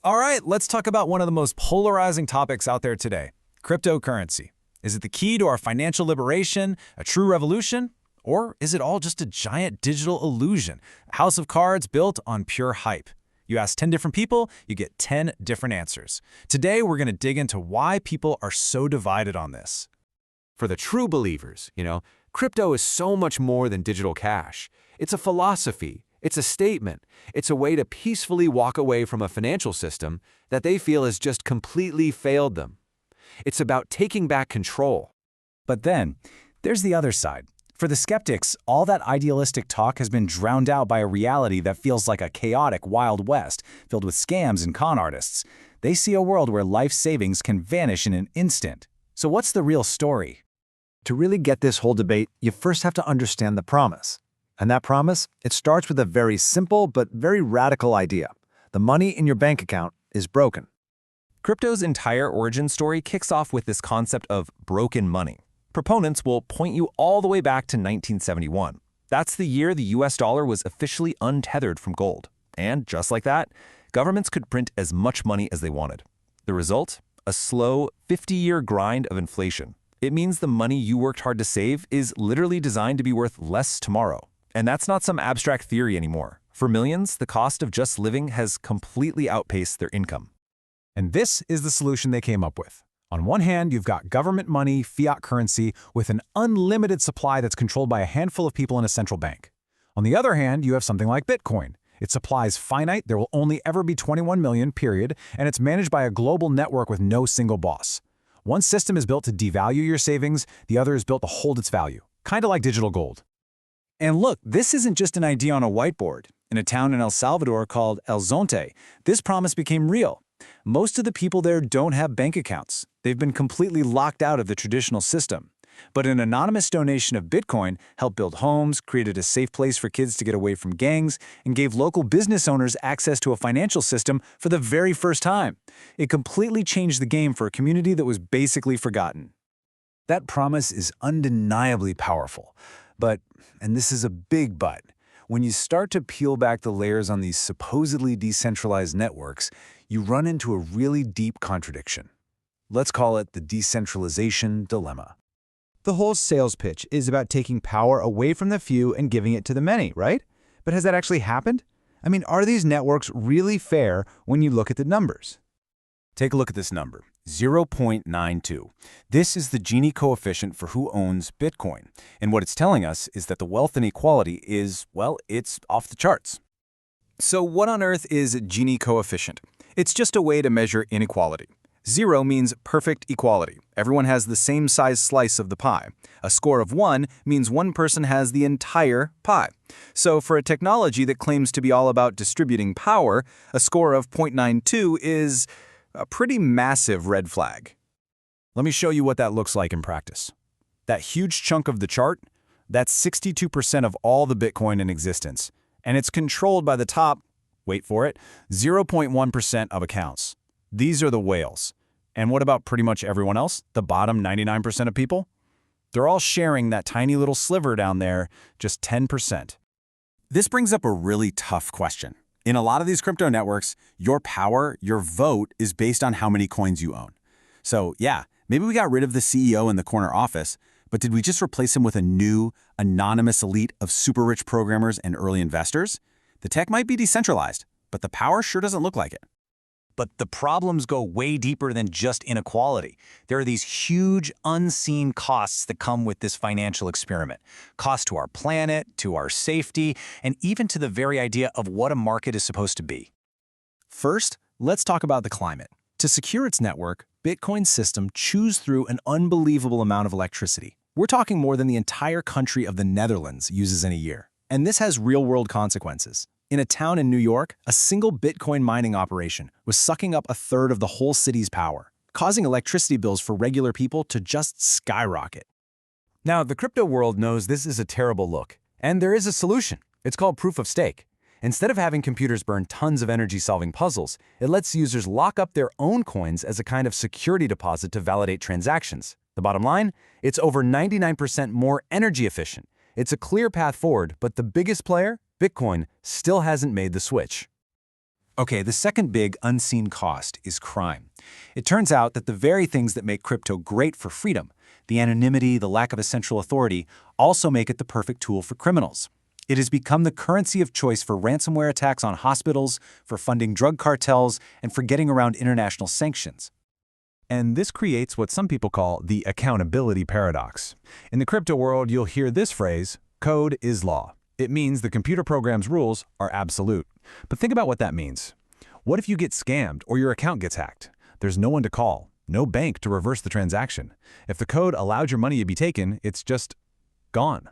All right, let's talk about one of the most polarizing topics out there today, cryptocurrency. Is it the key to our financial liberation, a true revolution, or is it all just a giant digital illusion, a house of cards built on pure hype? You ask 10 different people, you get 10 different answers. Today, we're going to dig into why people are so divided on this. For the true believers, crypto is so much more than digital cash. It's a philosophy. It's a statement. It's a way to peacefully walk away from a financial system that they feel has just completely failed them. It's about taking back control. But then, there's the other side. For the skeptics, all that idealistic talk has been drowned out by a reality that feels like a chaotic Wild West, filled with scams and con artists. They see a world where life savings can vanish in an instant. So what's the real story? To really get this whole debate, you first have to understand the promise. And that promise, it starts with a very simple but very radical idea. The money in your bank account is broken. Crypto's entire origin story kicks off with this concept of broken money. Proponents will point you all the way back to 1971. That's the year the US dollar was officially untethered from gold. And just like that, governments could print as much money as they wanted. The result? A slow 50-year grind of inflation. It means the money you worked hard to save is literally designed to be worth less tomorrow. And that's not some abstract theory anymore. For millions, the cost of just living has completely outpaced their income. And this is the solution they came up with. On one hand, you've got government money, fiat currency, with an unlimited supply that's controlled by a handful of people in a central bank. On the other hand, you have something like Bitcoin. Its supply is finite, there will only ever be 21 million, period, and it's managed by a global network with no single boss. One system is built to devalue your savings, the other is built to hold its value, kind of like digital gold. And look, this isn't just an idea on a whiteboard. In a town in El Salvador called El Zonte, this promise became real. Most of the people there don't have bank accounts. They've been completely locked out of the traditional system. But an anonymous donation of Bitcoin helped build homes, created a safe place for kids to get away from gangs, and gave local business owners access to a financial system for the very first time. It completely changed the game for a community that was basically forgotten. That promise is undeniably powerful. But, and this is a big but, when you start to peel back the layers on these supposedly decentralized networks, you run into a really deep contradiction. Let's call it the decentralization dilemma. The whole sales pitch is about taking power away from the few and giving it to the many, right? But has that actually happened? I mean, are these networks really fair when you look at the numbers? Take a look at this number, 0.92. This is the Gini coefficient for who owns Bitcoin. And what it's telling us is that the wealth inequality is, well, it's off the charts. So what on earth is Gini coefficient? It's just a way to measure inequality. 0 means perfect equality. Everyone has the same size slice of the pie. A score of 1 means one person has the entire pie. So for a technology that claims to be all about distributing power, a score of 0.92 is a pretty massive red flag. Let me show you what that looks like in practice. That huge chunk of the chart, that's 62% of all the Bitcoin in existence. And it's controlled by the top, wait for it, 0.1% of accounts. These are the whales. And what about pretty much everyone else, the bottom 99% of people? They're all sharing that tiny little sliver down there, just 10%. This brings up a really tough question. In a lot of these crypto networks, your power, your vote, is based on how many coins you own. So yeah, maybe we got rid of the CEO in the corner office, but did we just replace him with a new, anonymous elite of super rich programmers and early investors? The tech might be decentralized, but the power sure doesn't look like it. But the problems go way deeper than just inequality. There are these huge, unseen costs that come with this financial experiment. Costs to our planet, to our safety, and even to the very idea of what a market is supposed to be. First, let's talk about the climate. To secure its network, Bitcoin's system chews through an unbelievable amount of electricity. We're talking more than the entire country of the Netherlands uses in a year. And this has real-world consequences. In a town in New York, a single Bitcoin mining operation was sucking up a third of the whole city's power, causing electricity bills for regular people to just skyrocket. Now, the crypto world knows this is a terrible look, and there is a solution. It's called proof of stake. Instead of having computers burn tons of energy solving puzzles, it lets users lock up their own coins as a kind of security deposit to validate transactions. The bottom line? It's over 99% more energy efficient. It's a clear path forward, but the biggest player, Bitcoin, still hasn't made the switch. Okay, the second big unseen cost is crime. It turns out that the very things that make crypto great for freedom, the anonymity, the lack of a central authority, also make it the perfect tool for criminals. It has become the currency of choice for ransomware attacks on hospitals, for funding drug cartels, and for getting around international sanctions. And this creates what some people call the accountability paradox. In the crypto world, you'll hear this phrase, code is law. It means the computer program's rules are absolute. But think about what that means. What if you get scammed or your account gets hacked? There's no one to call, no bank to reverse the transaction. If the code allowed your money to be taken, it's just gone.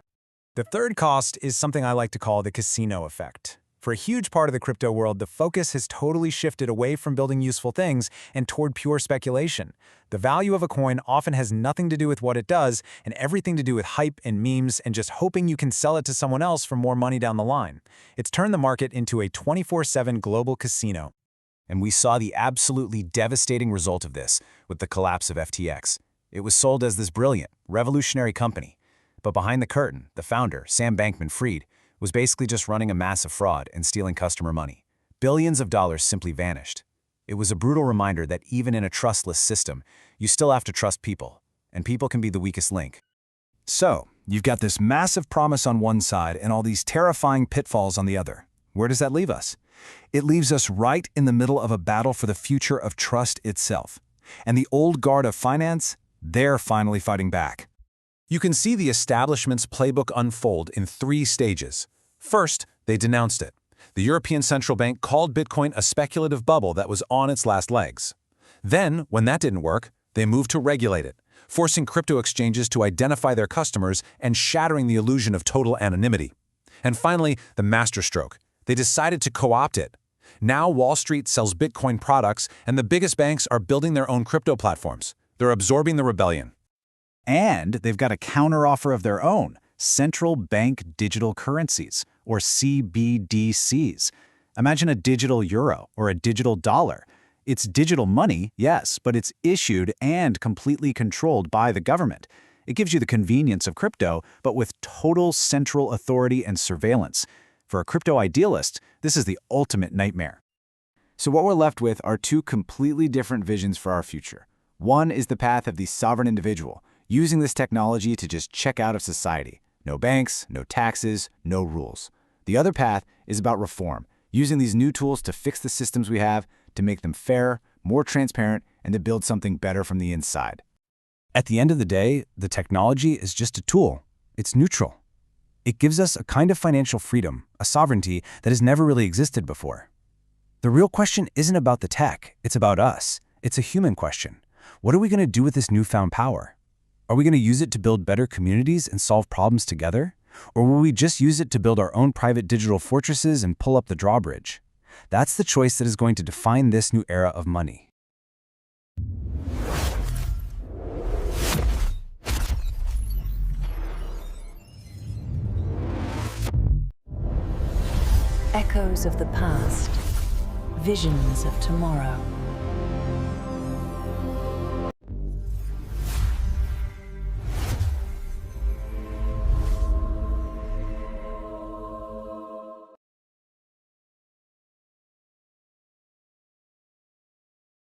The third cost is something I like to call the casino effect. For a huge part of the crypto world, the focus has totally shifted away from building useful things and toward pure speculation. The value of a coin often has nothing to do with what it does and everything to do with hype and memes and just hoping you can sell it to someone else for more money down the line. It's turned the market into a 24/7 global casino. And we saw the absolutely devastating result of this with the collapse of FTX. It was sold as this brilliant, revolutionary company. But behind the curtain, the founder, Sam Bankman-Fried, was basically just running a massive fraud and stealing customer money. Billions of dollars simply vanished. It was a brutal reminder that even in a trustless system, you still have to trust people, and people can be the weakest link. So, you've got this massive promise on one side and all these terrifying pitfalls on the other. Where does that leave us? It leaves us right in the middle of a battle for the future of trust itself. And the old guard of finance, they're finally fighting back. You can see the establishment's playbook unfold in 3 stages. First, they denounced it. The European Central Bank called Bitcoin a speculative bubble that was on its last legs. Then, when that didn't work, they moved to regulate it, forcing crypto exchanges to identify their customers and shattering the illusion of total anonymity. And finally, the masterstroke. They decided to co-opt it. Now Wall Street sells Bitcoin products, and the biggest banks are building their own crypto platforms. They're absorbing the rebellion. And they've got a counteroffer of their own, central bank digital currencies, or CBDCs. Imagine a digital euro or a digital dollar. It's digital money, yes, but it's issued and completely controlled by the government. It gives you the convenience of crypto, but with total central authority and surveillance. For a crypto idealist, this is the ultimate nightmare. So what we're left with are 2 completely different visions for our future. One is the path of the sovereign individual, using this technology to just check out of society. No banks, no taxes, no rules. The other path is about reform, using these new tools to fix the systems we have, to make them fair, more transparent, and to build something better from the inside. At the end of the day, the technology is just a tool. It's neutral. It gives us a kind of financial freedom, a sovereignty that has never really existed before. The real question isn't about the tech, it's about us. It's a human question. What are we going to do with this newfound power? Are we going to use it to build better communities and solve problems together? Or will we just use it to build our own private digital fortresses and pull up the drawbridge? That's the choice that is going to define this new era of money. Echoes of the past, visions of tomorrow.